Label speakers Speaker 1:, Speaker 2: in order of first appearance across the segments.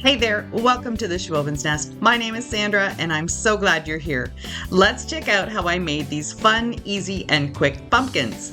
Speaker 1: Hey there, welcome to the Schwowin's Nest. My name is Sandra and I'm so glad you're here. Let's check out how I made these fun, easy, and quick pumpkins.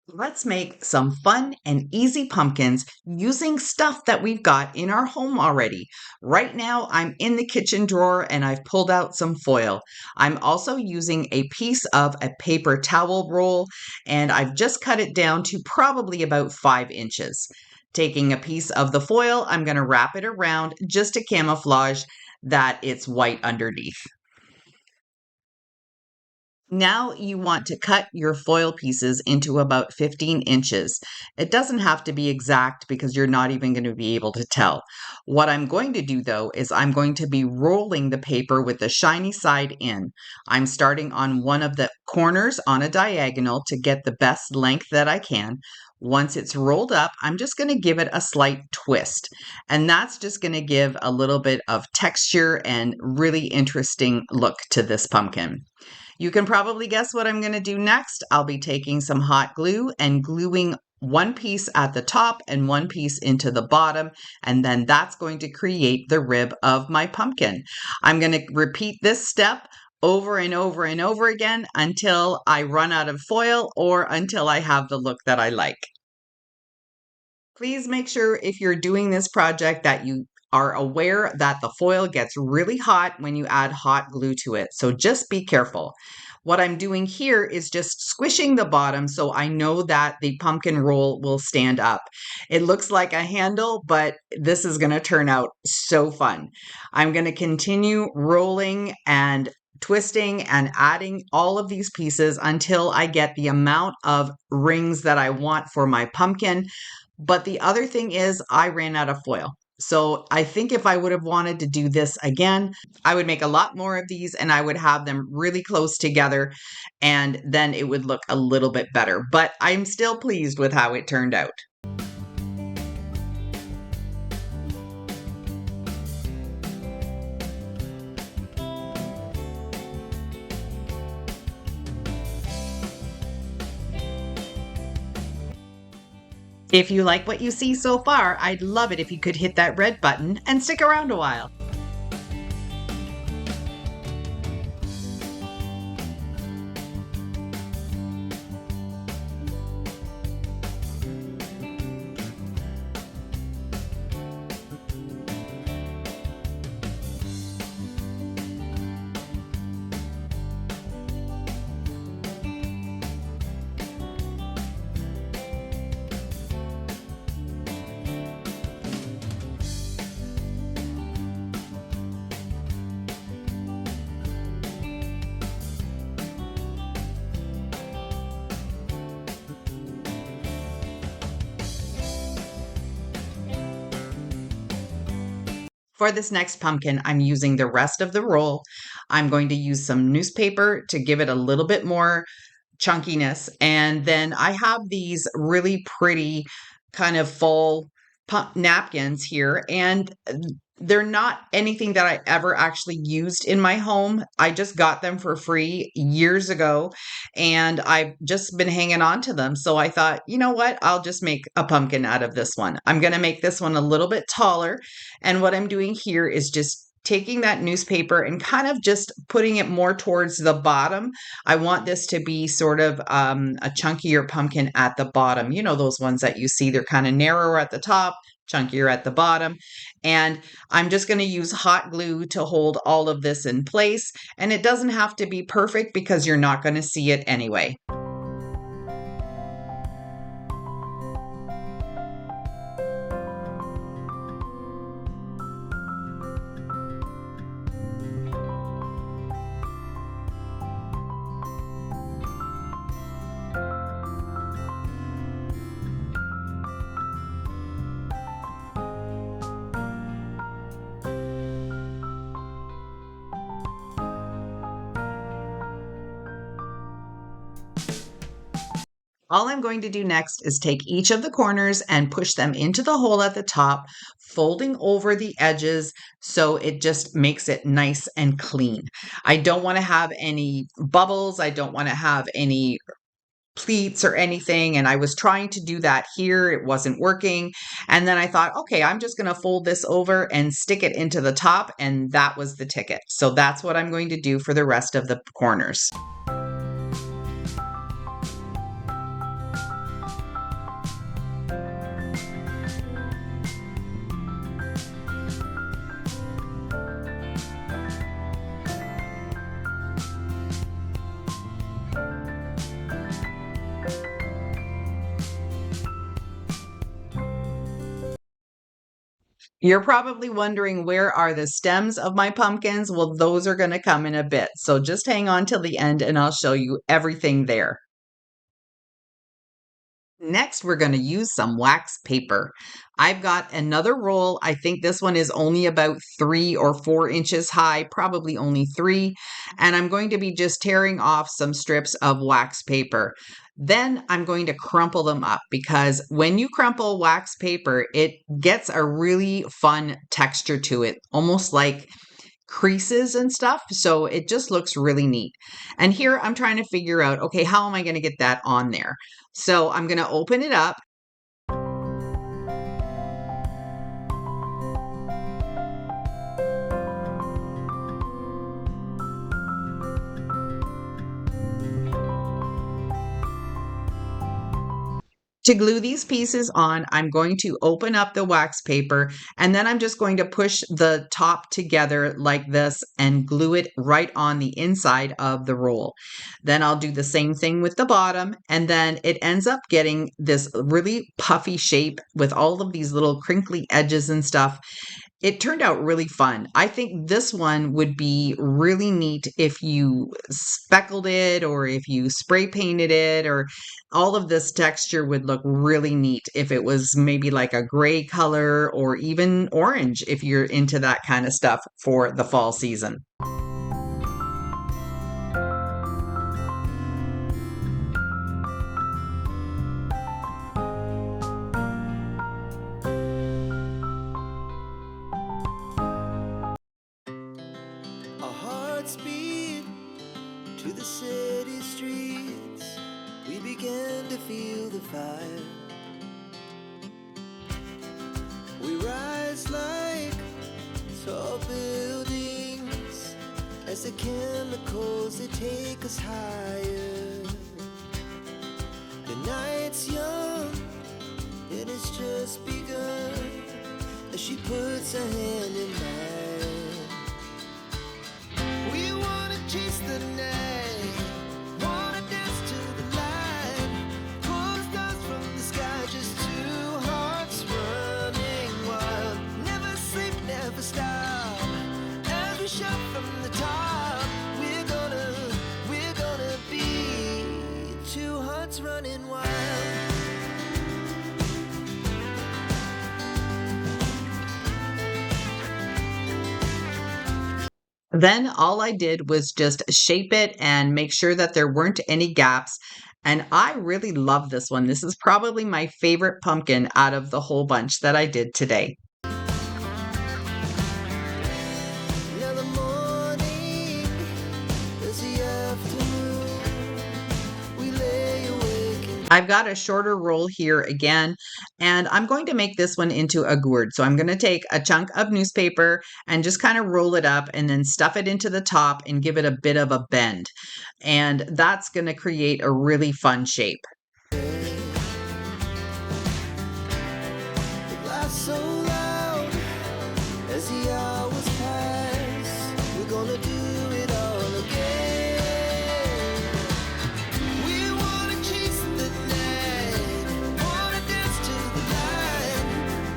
Speaker 1: Let's make some fun and easy pumpkins using stuff that we've got in our home already. Right now, I'm in the kitchen drawer and I've pulled out some foil. I'm also using a piece of a paper towel roll and I've just cut it down to probably about 5 inches. Taking a piece of the foil, I'm going to wrap it around just to camouflage that it's white underneath. Now you want to cut your foil pieces into about 15 inches. It doesn't have to be exact because you're not even going to be able to tell. What I'm going to do though is I'm going to be rolling the paper with the shiny side in. I'm starting on one of the corners on a diagonal to get the best length that I can. Once it's rolled up, I'm just going to give it a slight twist. And that's just going to give a little bit of texture and really interesting look to this pumpkin. You can probably guess what I'm going to do next. I'll be taking some hot glue and gluing one piece at the top and one piece into the bottom, and then that's going to create the rib of my pumpkin. I'm going to repeat this step over and over and over again until I run out of foil or until I have the look that I like. Please make sure if you're doing this project that you are aware that the foil gets really hot when you add hot glue to it. So just be careful. What I'm doing here is just squishing the bottom so I know that the pumpkin roll will stand up. It looks like a handle, but this is going to turn out so fun. I'm going to continue rolling and twisting and adding all of these pieces until I get the amount of rings that I want for my pumpkin. But the other thing is I ran out of foil. So I think if I would have wanted to do this again, I would make a lot more of these and I would have them really close together and then it would look a little bit better. But I'm still pleased with how it turned out. If you like what you see so far, I'd love it if you could hit that red button and stick around a while. For this next pumpkin, I'm using the rest of the roll. I'm going to use some newspaper to give it a little bit more chunkiness. And then I have these really pretty kind of full napkins here. And they're not anything that I ever actually used in my home. I just got them for free years ago and I've just been hanging on to them. So I thought, you know what? I'll just make a pumpkin out of this one. I'm going to make this one a little bit taller. And what I'm doing here is just taking that newspaper and kind of just putting it more towards the bottom. I want this to be sort of a chunkier pumpkin at the bottom. You know, those ones that you see, they're kind of narrower at the top, chunkier at the bottom. And I'm just going to use hot glue to hold all of this in place. And it doesn't have to be perfect because you're not going to see it anyway. All I'm going to do next is take each of the corners and push them into the hole at the top, folding over the edges so it just makes it nice and clean. I don't want to have any bubbles. I don't want to have any pleats or anything. And I was trying to do that here. It wasn't working. And then I thought, okay, I'm just going to fold this over and stick it into the top. And that was the ticket. So that's what I'm going to do for the rest of the corners. You're probably wondering, where are the stems of my pumpkins? Well, those are going to come in a bit. So just hang on till the end and I'll show you everything there. Next, we're going to use some wax paper. I've got another roll. I think this one is only about 3 or 4 inches high, probably only 3. And I'm going to be just tearing off some strips of wax paper. Then I'm going to crumple them up, because when you crumple wax paper, it gets a really fun texture to it, almost like creases and stuff. So it just looks really neat. And here I'm trying to figure out, okay, how am I going to get that on there? So I'm going to open it up. To glue these pieces on, I'm going to open up the wax paper, and then I'm just going to push the top together like this and glue it right on the inside of the roll. Then I'll do the same thing with the bottom, and then it ends up getting this really puffy shape with all of these little crinkly edges and stuff. It turned out really fun. I think this one would be really neat if you speckled it or if you spray painted it, or all of this texture would look really neat if it was maybe like a gray color or even orange if you're into that kind of stuff for the fall season.
Speaker 2: Our hearts beat to the city streets. We began to feel the fire. We rise like tall buildings as the chemicals, they take us higher. The night's young and it's just begun as she puts her hand in mine. We wanna chase the night, wanna dance to the light, pull the stars from the sky, just two hearts running wild. Never sleep, never stop, as we shout from the top. We're gonna be two hearts running wild.
Speaker 1: Then all I did was just shape it and make sure that there weren't any gaps. And I really love this one. This is probably my favorite pumpkin out of the whole bunch that I did today.
Speaker 2: Now the morning is the afternoon. We lay awake and
Speaker 1: I've got a shorter roll here again, and I'm going to make this one into a gourd. So I'm going to take a chunk of newspaper and just kind of roll it up and then stuff it into the top and give it a bit of a bend. And that's going to create a really fun shape.
Speaker 2: the glass so loud as the hours pass. We're gonna do it all again. We wanna chase the night, wanna dance to the light,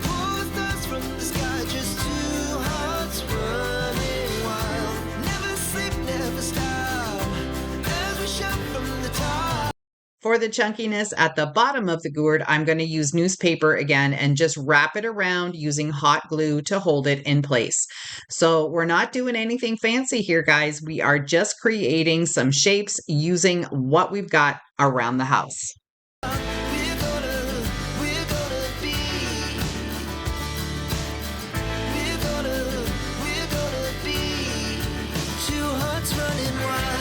Speaker 2: pull the stars from the sky, just two hearts running wild. Never sleep, never stop, as we shout from the top.
Speaker 1: For the chunkiness at the bottom of the gourd, I'm going to use newspaper again and just wrap it around using hot glue to hold it in place. So we're not doing anything fancy here, guys. We are just creating some shapes using what we've got around the house.
Speaker 2: We're gonna be, we're gonna be two hearts running wild.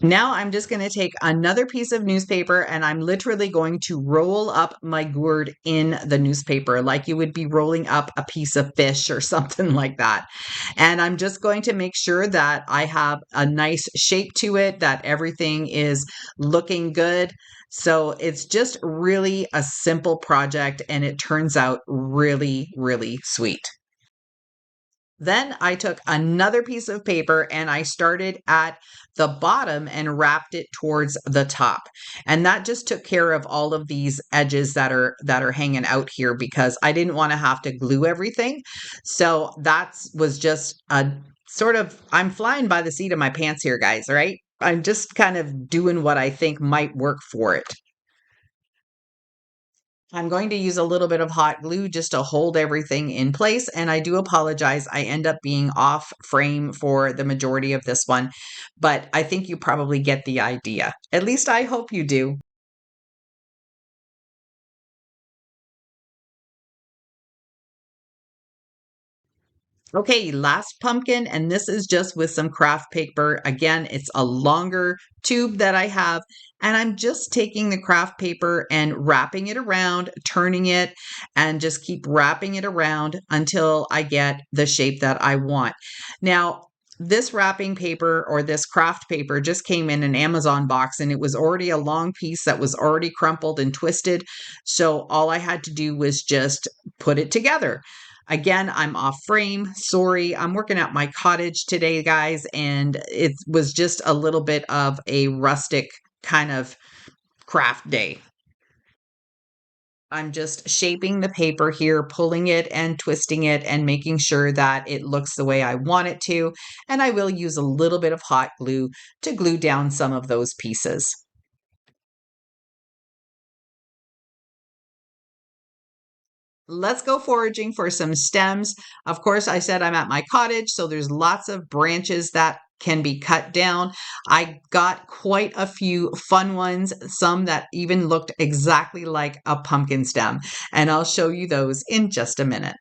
Speaker 1: Now I'm just going to take another piece of newspaper and I'm literally going to roll up my gourd in the newspaper like you would be rolling up a piece of fish or something like that. And I'm just going to make sure that I have a nice shape to it, that everything is looking good. So it's just really a simple project and it turns out really, really sweet. Then I took another piece of paper and I started at the bottom and wrapped it towards the top. And that just took care of all of these edges that are hanging out here because I didn't want to have to glue everything. So that was just a sort of, I'm flying by the seat of my pants here, guys, right? I'm just kind of doing what I think might work for it. I'm going to use a little bit of hot glue just to hold everything in place. And I do apologize. I end up being off frame for the majority of this one, but I think you probably get the idea. At least I hope you do. Okay, last pumpkin, and this is just with some craft paper. Again, it's a longer tube that I have, and I'm just taking the craft paper and wrapping it around, turning it, and just keep wrapping it around until I get the shape that I want. Now, this wrapping paper or this craft paper just came in an Amazon box and it was already a long piece that was already crumpled and twisted. So all I had to do was just put it together. Again, I'm off frame. Sorry. I'm working at my cottage today, guys, and it was just a little bit of a rustic kind of craft day. I'm just shaping the paper here, pulling it and twisting it and making sure that it looks the way I want it to. And I will use a little bit of hot glue to glue down some of those pieces. Let's go foraging for some stems. Of course, I said I'm at my cottage, so there's lots of branches that can be cut down. I got quite a few fun ones, some that even looked exactly like a pumpkin stem, and I'll show you those in just a minute.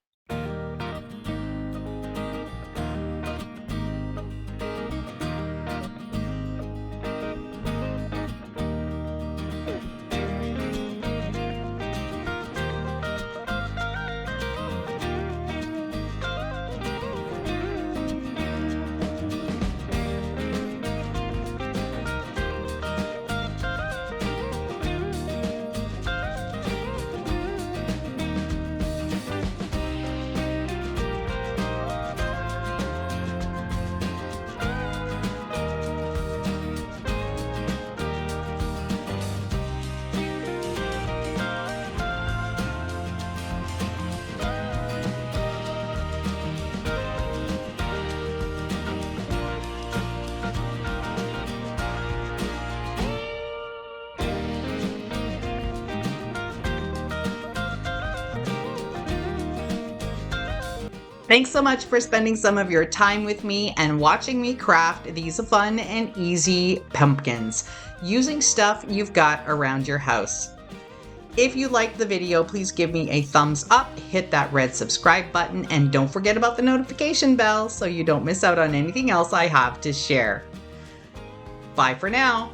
Speaker 1: Thanks so much for spending some of your time with me and watching me craft these fun and easy pumpkins using stuff you've got around your house. If you liked the video, please give me a thumbs up, hit that red subscribe button, and don't forget about the notification bell so you don't miss out on anything else I have to share. Bye for now.